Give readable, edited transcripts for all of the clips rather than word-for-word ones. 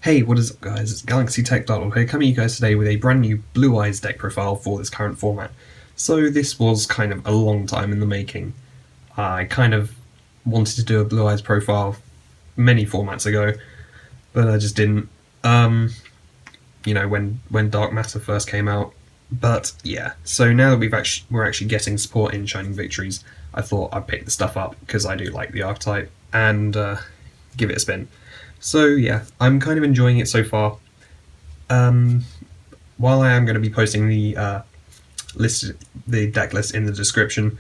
Hey, what is up guys, it's Galaxytech Darklord here, coming to you guys today with a brand new Blue Eyes deck profile for this current format. So this was kind of a long time in the making. I kind of wanted to do a Blue Eyes profile many formats ago, but I just didn't, you know, when Dark Matter first came out. But yeah, so now that we're actually getting support in Shining Victories, I thought I'd pick the stuff up because I do like the archetype and give it a spin. So yeah, I'm kind of enjoying it so far. While I am going to be posting the deck list in the description,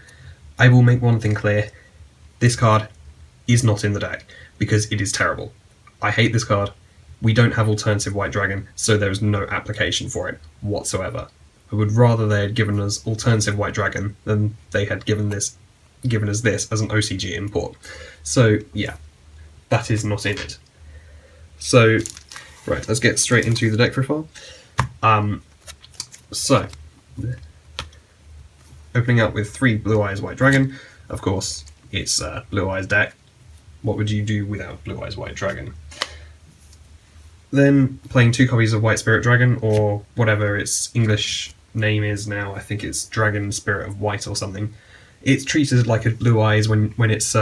I will make one thing clear: this card is not in the deck because it is terrible. I hate this card. We don't have alternative White Dragon, so there is no application for it whatsoever. I would rather they had given us alternative White Dragon than they had given us this as an OCG import. So yeah, that is not in it. So, right, let's get straight into the deck profile. So, opening up with 3 Blue Eyes White Dragon. Of course, it's a Blue Eyes deck. What would you do without Blue Eyes White Dragon? Then playing 2 copies of White Spirit Dragon, or whatever its English name is now. I think it's Dragon Spirit of White or something. It's treated like a Blue Eyes when it's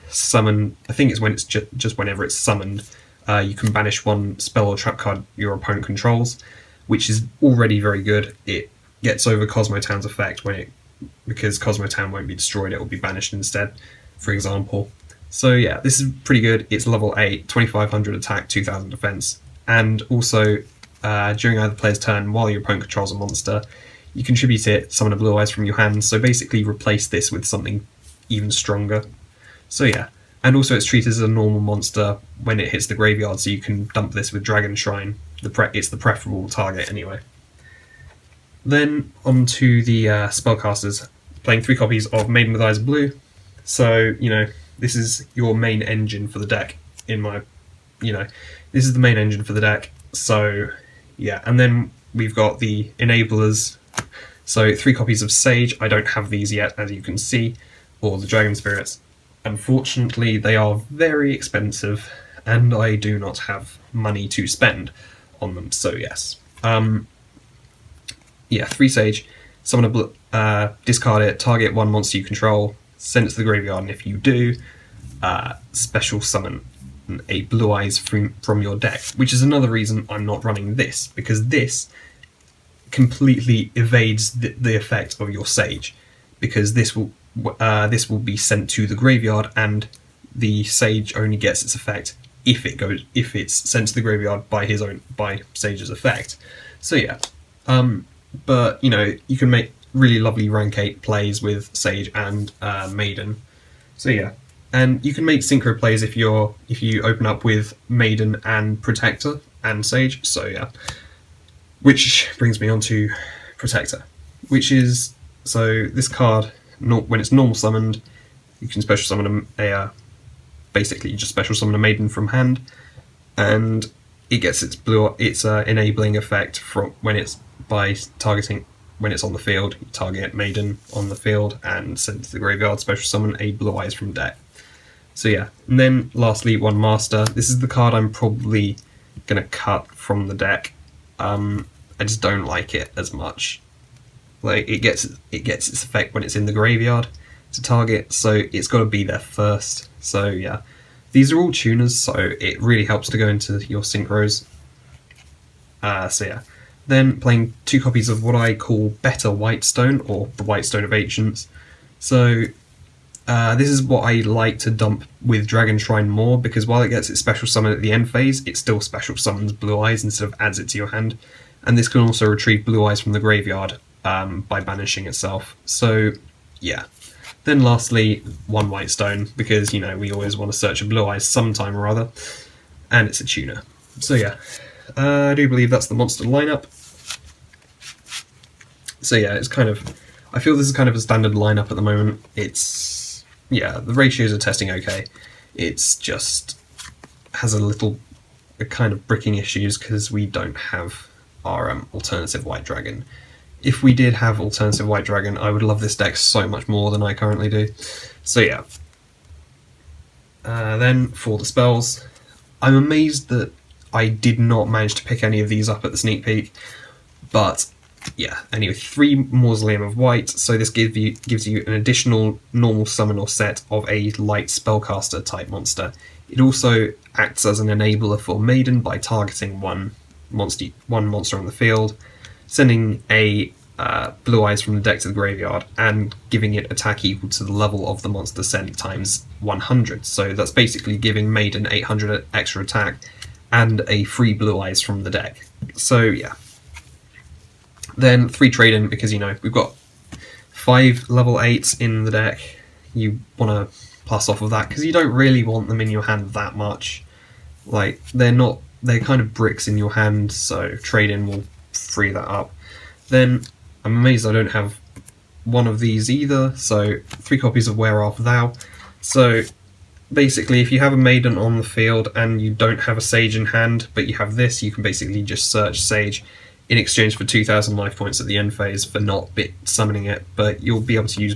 summoned. I think it's when it's just whenever it's summoned. You can banish 1 spell or trap card your opponent controls, which is already very good. It gets over Cosmotown's effect because Cosmotown won't be destroyed, it will be banished instead, for example. So yeah, this is pretty good. It's level 8, 2500 attack, 2000 defense, and also during either player's turn, while your opponent controls a monster, you contribute it, summon a Blue Eyes from your hand, so basically replace this with something even stronger. So yeah. And also it's treated as a normal monster when it hits the graveyard, so you can dump this with Dragon Shrine. It's the preferable target anyway. Then on to the spellcasters. Playing 3 copies of Maiden with Eyes of Blue. So, you know, this is your main engine for the deck. This is the main engine for the deck. So, yeah. And then we've got the enablers. So 3 copies of Sage. I don't have these yet, as you can see. Or the Dragon Spirits. Unfortunately, they are very expensive, and I do not have money to spend on them, so yes. Yeah, 3 Sage, summon discard it, target 1 monster you control, send it to the graveyard, and if you do, special summon a Blue Eyes from your deck, which is another reason I'm not running this, because this completely evades the effect of your Sage, because this will be sent to the graveyard, and the Sage only gets its effect if it's sent to the graveyard by Sage's effect. So yeah, but you know, you can make really lovely rank 8 plays with Sage and Maiden. So yeah, and you can make synchro plays if you open up with Maiden and Protector and Sage. So yeah, which brings me on to Protector, which is this card. When it's normal summoned, you can special summon basically you just special summon a Maiden from hand, and it gets its enabling effect from when it's on the field. You target Maiden on the field and send it to the graveyard, special summon a Blue Eyes from deck. So yeah, and then lastly 1 Master. This is the card I'm probably gonna cut from the deck. I just don't like it as much. Like it gets its effect when it's in the graveyard to target, so it's got to be there first. So yeah, these are all tuners, so it really helps to go into your synchros. So yeah, then playing 2 copies of what I call Better Whitestone, or the Whitestone of Ancients. So this is what I like to dump with Dragon Shrine more, because while it gets its special summon at the end phase, it still special summons Blue Eyes instead of adds it to your hand, and this can also retrieve Blue Eyes from the graveyard by banishing itself. So yeah, then lastly 1 Whitestone, because you know we always want to search a Blue Eyes sometime or other, and it's a tuner. So yeah, I do believe that's the monster lineup. So yeah, I feel this is kind of a standard lineup at the moment. It's, yeah, the ratios are testing okay. It's just has a kind of bricking issues because we don't have our alternative White Dragon. If we did have alternative White Dragon, I would love this deck so much more than I currently do. So yeah. Then for the spells, I'm amazed that I did not manage to pick any of these up at the sneak peek, but yeah, anyway, 3 Mausoleum of White, so this gives you an additional normal summon or set of a light spellcaster type monster. It also acts as an enabler for Maiden by targeting one monster on the field, sending a Blue Eyes from the deck to the graveyard, and giving it attack equal to the level of the monster sent times 100. So that's basically giving Maiden 800 extra attack and a free Blue Eyes from the deck. So yeah. Then 3 trade-in, because, you know, we've got 5 level 8s in the deck. You want to pass off of that, because you don't really want them in your hand that much. Like, they're kind of bricks in your hand, so trade-in will free that up. Then, I'm amazed I don't have one of these either, so 3 copies of Where Arf Thou. So, basically, if you have a Maiden on the field and you don't have a Sage in hand, but you have this, you can basically just search Sage in exchange for 2,000 life points at the end phase for not summoning it, but you'll be able to use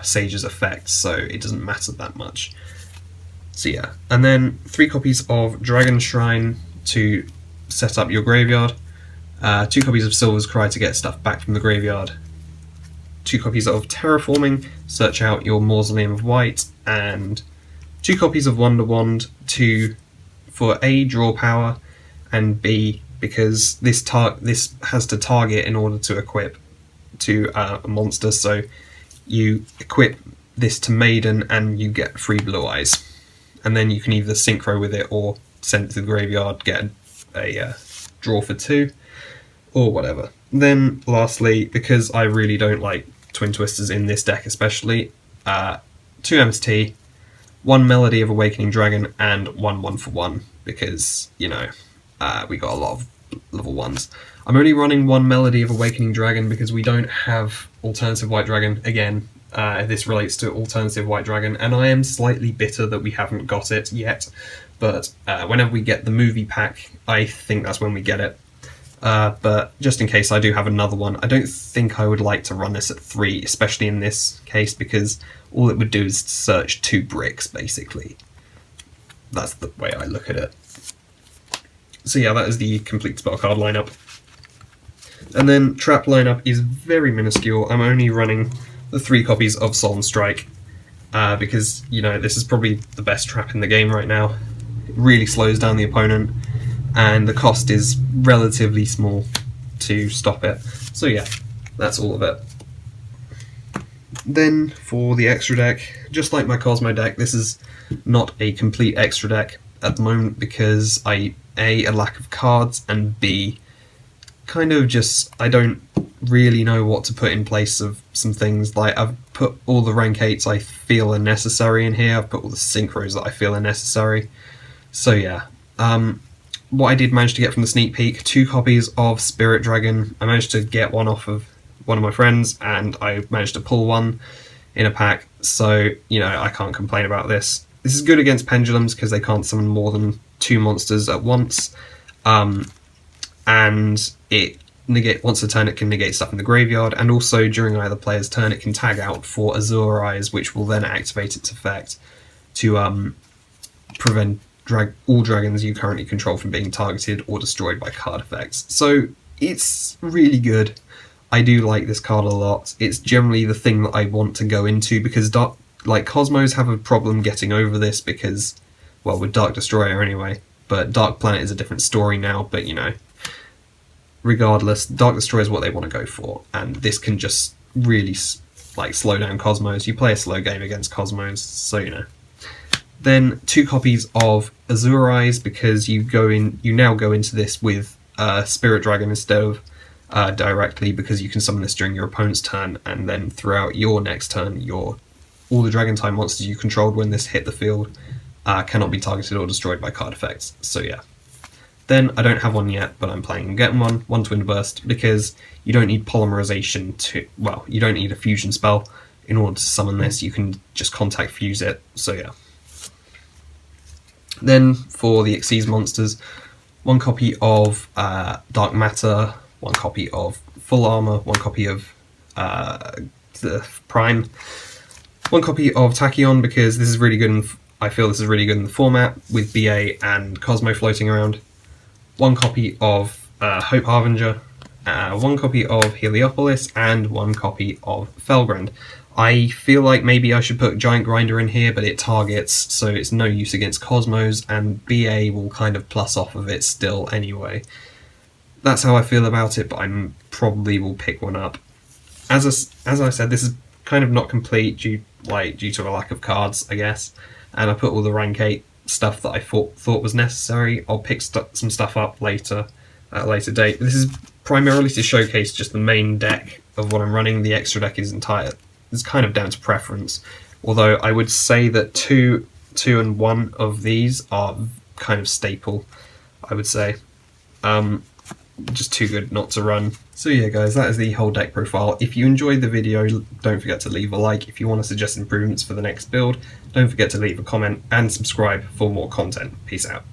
Sage's effect, so it doesn't matter that much. So yeah, and then 3 copies of Dragon Shrine to set up your graveyard, 2 copies of Silver's Cry to get stuff back from the graveyard, 2 copies of Terraforming, search out your Mausoleum of White, and 2 copies of Wonder Wand for A, draw power, and B, because this has to target in order to equip to a monster, so you equip this to Maiden and you get free Blue Eyes. And then you can either synchro with it or send it to the graveyard, get a draw for 2, or whatever. Then lastly, because I really don't like Twin Twisters in this deck especially, 2 MST, 1 Melody of Awakening Dragon, and 1 1-for-1, because, you know, we got a lot of level 1s. I'm only running 1 Melody of Awakening Dragon because we don't have Alternative White Dragon. Again, this relates to Alternative White Dragon, and I am slightly bitter that we haven't got it yet, but whenever we get the movie pack, I think that's when we get it. But just in case I do have another one, I don't think I would like to run this at 3, especially in this case, because all it would do is search 2 bricks, basically. That's the way I look at it. So yeah, that is the complete spell card lineup. And then trap lineup is very minuscule. I'm only running the 3 copies of Solemn Strike, because, you know, this is probably the best trap in the game right now. It really slows down the opponent, and the cost is relatively small to stop it. So yeah, that's all of it. Then for the extra deck, just like my Cosmo deck, this is not a complete extra deck at the moment because A, a lack of cards, and B, kind of just, I don't really know what to put in place of some things. Like, I've put all the rank 8s I feel are necessary in here, I've put all the synchros that I feel are necessary. So yeah, what I did manage to get from the sneak peek, 2 copies of Spirit Dragon. I managed to get one off of one of my friends, and I managed to pull one in a pack, so, you know, I can't complain about this. This is good against pendulums because they can't summon more than 2 monsters at once, and it once a turn it can negate stuff in the graveyard, and also during either player's turn it can tag out for Azure Eyes, which will then activate its effect to prevent all dragons you currently control from being targeted or destroyed by card effects. So it's really good. I do like this card a lot. It's generally the thing that I want to go into, because Cosmos have a problem getting over this because, well, with Dark Destroyer anyway, but Dark Planet is a different story now, but, you know, regardless, Dark Destroyer is what they want to go for, and this can just really, like, slow down Cosmos. You play a slow game against Cosmos, so, you know. Then 2 copies of Azure Eyes, because you now go into this with Spirit Dragon instead of directly, because you can summon this during your opponent's turn, and then throughout your next turn, all the Dragon type monsters you controlled when this hit the field cannot be targeted or destroyed by card effects. So yeah. Then I don't have one yet, but I'm planning on getting one Twin Burst, because you don't need polymerization you don't need a fusion spell in order to summon this. You can just contact fuse it. So yeah. Then for the Xyz monsters, 1 copy of Dark Matter, 1 copy of Full Armor, 1 copy of the Prime, 1 copy of Tachyon, because this is really good. I feel this is really good in the format with BA and Cosmo floating around. 1 copy of Hope Harbinger, 1 copy of Heliopolis, and 1 copy of Felgrand. I feel like maybe I should put Giant Grinder in here, but it targets, so it's no use against Cosmos, and BA will kind of plus off of it still anyway. That's how I feel about it, but I probably will pick one up. As I said, this is kind of not complete due to a lack of cards, I guess, and I put all the rank 8 stuff that I thought was necessary. I'll pick some stuff up later at a later date. This is primarily to showcase just the main deck of what I'm running. The extra deck is it's kind of down to preference, although I would say that 2 and 1 of these are kind of staple, I would say. Just too good not to run. So yeah guys, that is the whole deck profile. If you enjoyed the video, don't forget to leave a like. If you want to suggest improvements for the next build, don't forget to leave a comment and subscribe for more content. Peace out.